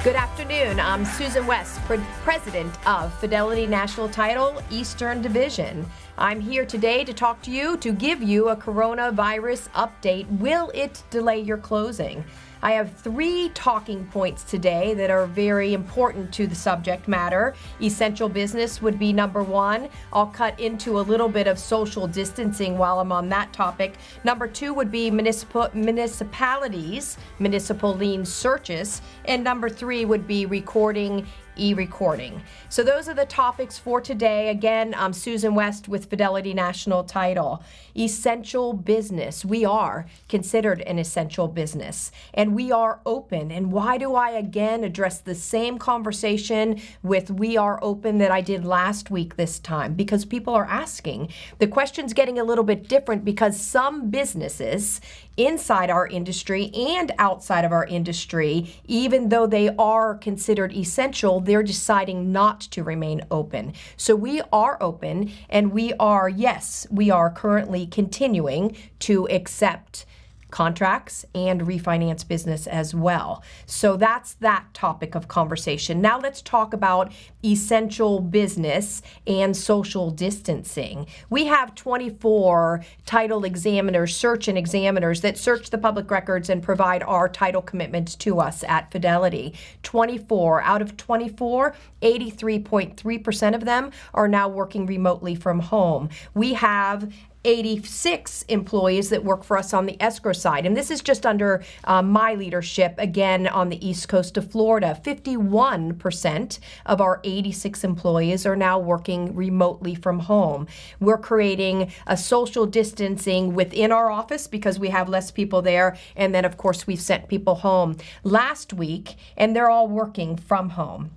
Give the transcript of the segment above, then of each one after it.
Good afternoon. I'm Susan West, President of Fidelity National Title, Eastern Division. I'm here today to talk to you, to give you a coronavirus update. Will it delay your closing? I have 3 talking points today that are very important to the subject matter. Essential business would be number 1. I'll cut into a little bit of social distancing while I'm on that topic. Number 2 would be municipalities, municipal lien searches. And number 3 would be recording, e-recording. So those are the topics for today. Again, I'm Susan West with Fidelity National Title. Essential business. We are considered an essential business, and we are open. And why do I again address the same conversation with we are open that I did last week this time? Because people are asking. The question's getting a little bit different because some businesses inside our industry and outside of our industry, even though they are considered essential, they're deciding not to remain open. So we are open, and we are currently continuing to accept contracts and refinance business as well. So that's that topic of conversation. Now let's talk about essential business and social distancing. We have 24 title examiners, search and examiners that search the public records and provide our title commitments to us at Fidelity. 24 out of 24, 83.3% of them are now working remotely from home. We have 86 employees that work for us on the escrow side. And this is just under my leadership, again, on the east coast of Florida. 51% of our 86 employees are now working remotely from home. We're creating a social distancing within our office because we have less people there. And then, of course, we've sent people home last week, and they're all working from home.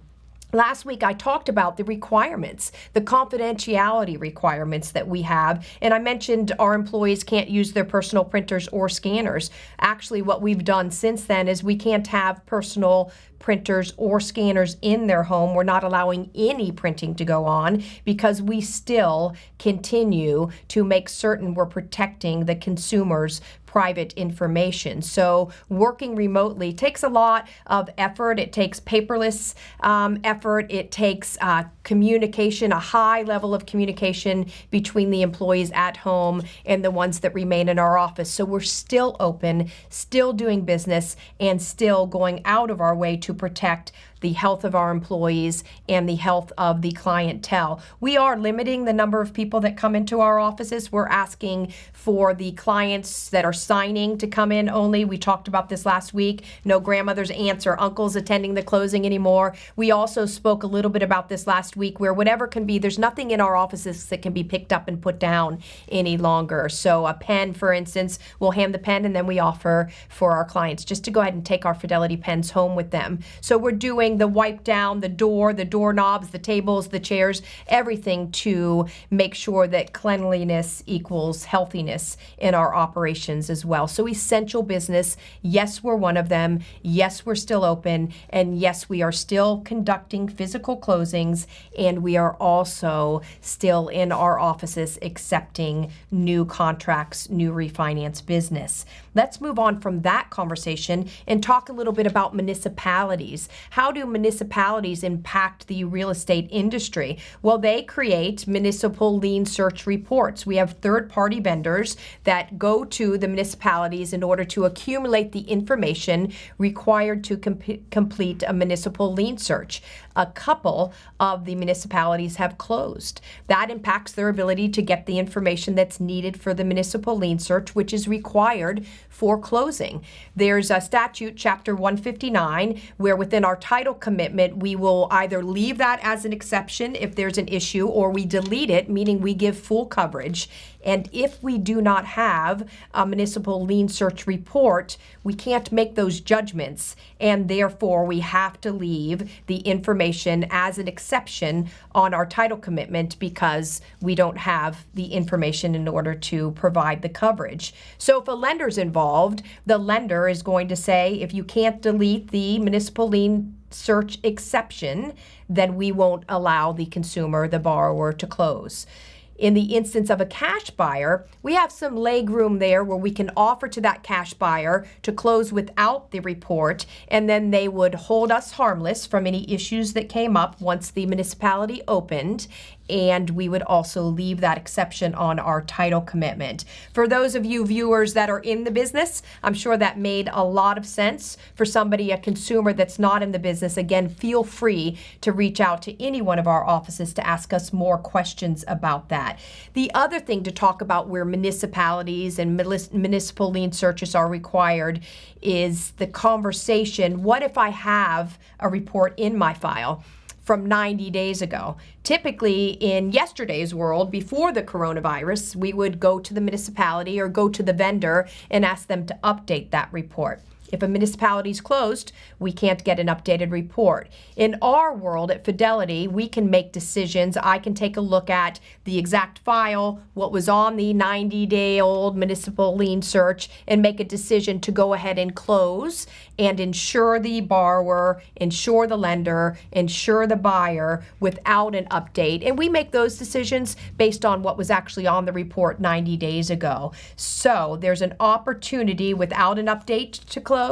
Last week, I talked about the requirements, the confidentiality requirements that we have. And I mentioned our employees can't use their personal printers or scanners. Actually, what we've done since then is we can't have personal printers or scanners in their home. We're not allowing any printing to go on because we still continue to make certain we're protecting the consumer's private information. So working remotely takes a lot of effort. It takes paperless effort. It takes communication, a high level of communication between the employees at home and the ones that remain in our office. So we're still open, still doing business, and still going out of our way to protect the health of our employees and the health of the clientele. We are limiting the number of people that come into our offices. We're asking for the clients that are signing to come in only. We talked about this last week. No grandmothers, aunts, or uncles attending the closing anymore. We also spoke a little bit about this last week where whatever can be, there's nothing in our offices that can be picked up and put down any longer. So a pen, for instance, we'll hand the pen and then we offer for our clients just to go ahead and take our Fidelity pens home with them. So we're doing the wipe down, the doorknobs, the tables, the chairs, everything to make sure that cleanliness equals healthiness in our operations as well. So essential business, yes, we're one of them. Yes, we're still open. And yes, we are still conducting physical closings. And we are also still in our offices accepting new contracts, new refinance business. Let's move on from that conversation and talk a little bit about municipalities. How do municipalities impact the real estate industry? Well, they create municipal lien search reports. We have third-party vendors that go to the municipalities in order to accumulate the information required to complete a municipal lien search. A couple of the municipalities have closed. That impacts their ability to get the information that's needed for the municipal lien search, which is required for closing. There's a statute, Chapter 159, where within our title commitment, we will either leave that as an exception if there's an issue, or we delete it, meaning we give full coverage. And if we do not have a municipal lien search report, we can't make those judgments, and therefore we have to leave the information as an exception on our title commitment because we don't have the information in order to provide the coverage. So if a lender's involved, the lender is going to say, if you can't delete the municipal lien search exception, then we won't allow the consumer, the borrower, to close. in the instance of a cash buyer, we have some leg room there where we can offer to that cash buyer to close without the report, and then they would hold us harmless from any issues that came up once the municipality opened, and we would also leave that exception on our title commitment. For those of you viewers that are in the business, I'm sure that made a lot of sense. For somebody, a consumer that's not in the business, again, feel free to reach out to any one of our offices to ask us more questions about that. The other thing to talk about where municipalities and municipal lien searches are required is the conversation, what if I have a report in my file from 90 days ago? Typically, in yesterday's world, before the coronavirus, we would go to the municipality or go to the vendor and ask them to update that report. If a municipality is closed, we can't get an updated report. In our world at Fidelity, we can make decisions. I can take a look at the exact file, what was on the 90-day-old municipal lien search, and make a decision to go ahead and close and insure the borrower, insure the lender, insure the buyer without an update. And we make those decisions based on what was actually on the report 90 days ago. So there's an opportunity without an update to close.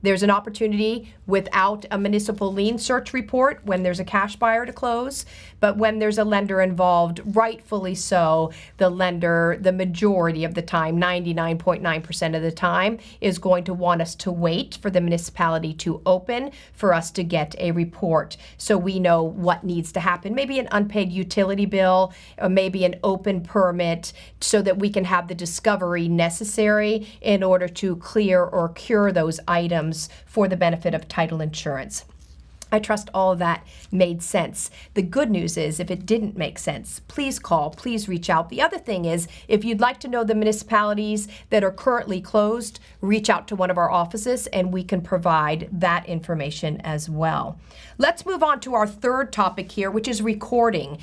There's an opportunity without a municipal lien search report when there's a cash buyer to close. But when there's a lender involved, rightfully so, the lender, the majority of the time, 99.9% of the time, is going to want us to wait for the municipality to open for us to get a report so we know what needs to happen. Maybe an unpaid utility bill, or maybe an open permit, so that we can have the discovery necessary in order to clear or cure those items for the benefit of title insurance. I trust all of that made sense. The good news is, if it didn't make sense, please call, please reach out. The other thing is, if you'd like to know the municipalities that are currently closed, reach out to one of our offices and we can provide that information as well. Let's move on to our third topic here, which is recording.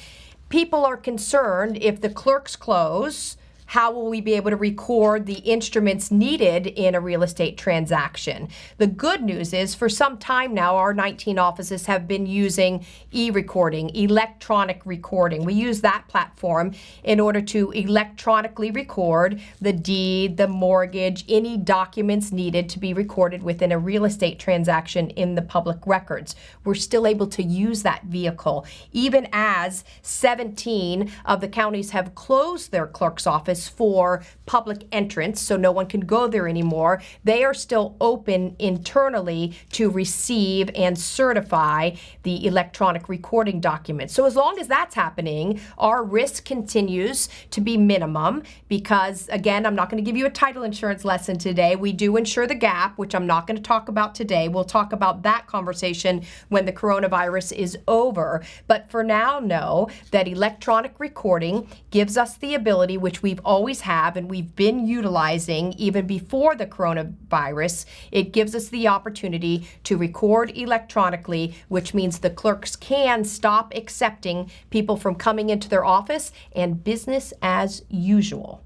People are concerned if the clerks close, how will we be able to record the instruments needed in a real estate transaction? The good news is, for some time now, our 19 offices have been using e-recording, electronic recording. We use that platform in order to electronically record the deed, the mortgage, any documents needed to be recorded within a real estate transaction in the public records. We're still able to use that vehicle, even as 17 of the counties have closed their clerk's office for public entrance, so no one can go there anymore. They are still open internally to receive and certify the electronic recording documents. So as long as that's happening, our risk continues to be minimum because, again, I'm not going to give you a title insurance lesson today. We do insure the gap, which I'm not going to talk about today. We'll talk about that conversation when the coronavirus is over. But for now, know that electronic recording gives us the ability, which we've always have and we've been utilizing even before the coronavirus. It gives us the opportunity to record electronically, which means the clerks can stop accepting people from coming into their office and business as usual.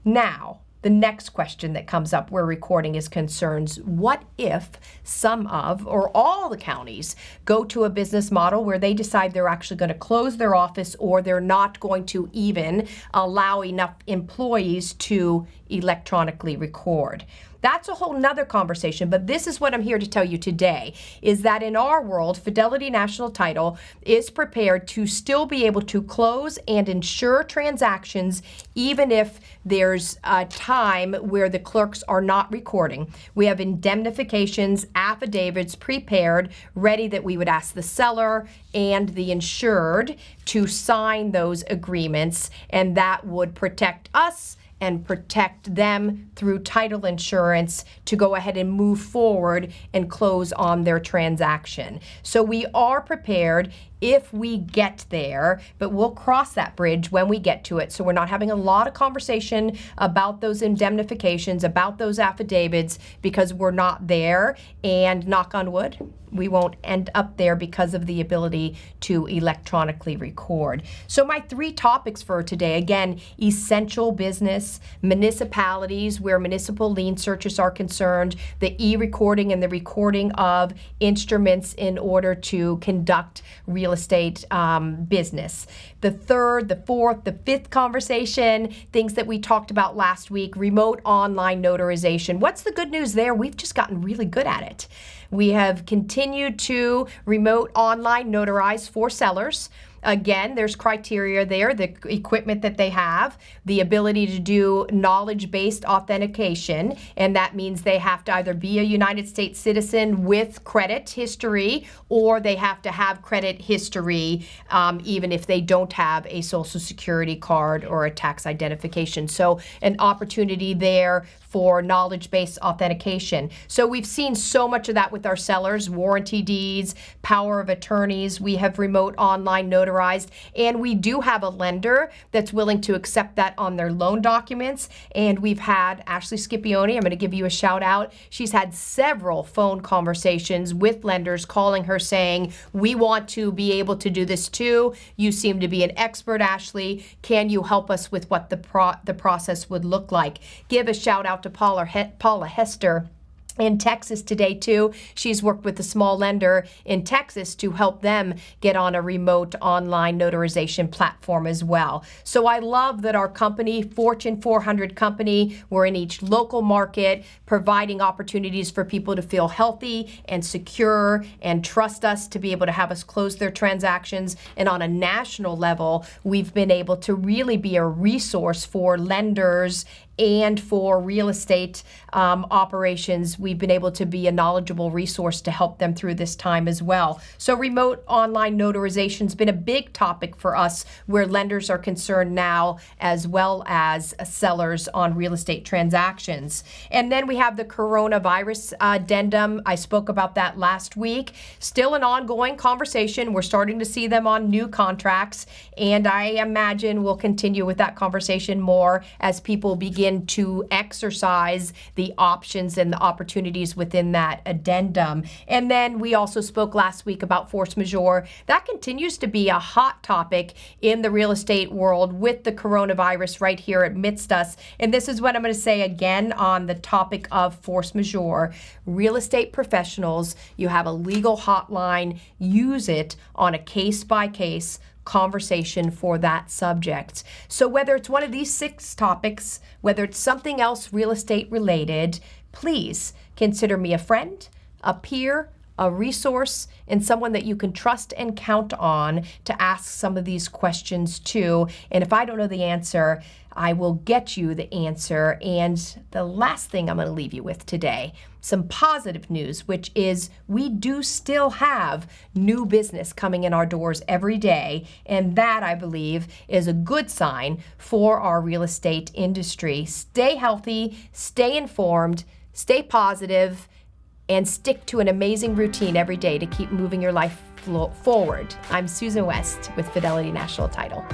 Now, the next question that comes up where recording is concerned, what if some of or all the counties go to a business model where they decide they're actually going to close their office, or they're not going to even allow enough employees to electronically record? That's a whole nother conversation, but this is what I'm here to tell you today, is that in our world, Fidelity National Title is prepared to still be able to close and insure transactions even if there's a time where the clerks are not recording. We have indemnifications, affidavits prepared, ready, that we would ask the seller and the insured to sign those agreements, and that would protect us and protect them through title insurance to go ahead and move forward and close on their transaction. So we are prepared if we get there, but we'll cross that bridge when we get to it. So we're not having a lot of conversation about those indemnifications, about those affidavits, because we're not there, and knock on wood, we won't end up there because of the ability to electronically record. So my three topics for today, again, essential business, municipalities where municipal lien searches are concerned, the e-recording and the recording of instruments in order to conduct real estate business. the third, the fourth, the fifth conversation, things that we talked about last week, remote online notarization. What's the good news there? We've just gotten really good at it. We have continued to remote online notarize for sellers. Again, there's criteria there, the equipment that they have, the ability to do knowledge-based authentication, and that means they have to either be a United States citizen with credit history, or they have to have credit history even if they don't have a Social Security card or a tax identification. So an opportunity there for knowledge-based authentication. So we've seen so much of that with our sellers, warranty deeds, power of attorneys. We have remote online notarized, and we do have a lender that's willing to accept that on their loan documents. And we've had Ashley Scipione, I'm going to give you a shout out. She's had several phone conversations with lenders calling her saying, we want to be able to do this too. You seem to be an expert, Ashley. Can you help us with what the process would look like? Give a shout out to Paula Hester in Texas today too. She's worked with a small lender in Texas to help them get on a remote online notarization platform as well. So I love that our company, Fortune 400 company, we're in each local market, providing opportunities for people to feel healthy and secure and trust us to be able to have us close their transactions. And on a national level, we've been able to really be a resource for lenders and for real estate operations. We've been able to be a knowledgeable resource to help them through this time as well. So remote online notarization has been a big topic for us where lenders are concerned now, as well as sellers on real estate transactions. And then we have the coronavirus addendum. I spoke about that last week. Still an ongoing conversation. We're starting to see them on new contracts, and I imagine we'll continue with that conversation more as people begin to exercise the options and the opportunities within that addendum. And then we also spoke last week about force majeure. That continues to be a hot topic in the real estate world with the coronavirus right here amidst us. And this is what I'm going to say again on the topic of force majeure. Real estate professionals, you have a legal hotline. Use it on a case-by-case conversation for that subject. So whether it's one of these 6 topics, whether it's something else real estate related, please consider me a friend, a peer, a resource, and someone that you can trust and count on to ask some of these questions to. And if I don't know the answer, I will get you the answer. And the last thing I'm going to leave you with today, some positive news, which is we do still have new business coming in our doors every day. And that, I believe, is a good sign for our real estate industry. Stay healthy, stay informed, stay positive, and stick to an amazing routine every day to keep moving your life forward. I'm Susan West with Fidelity National Title.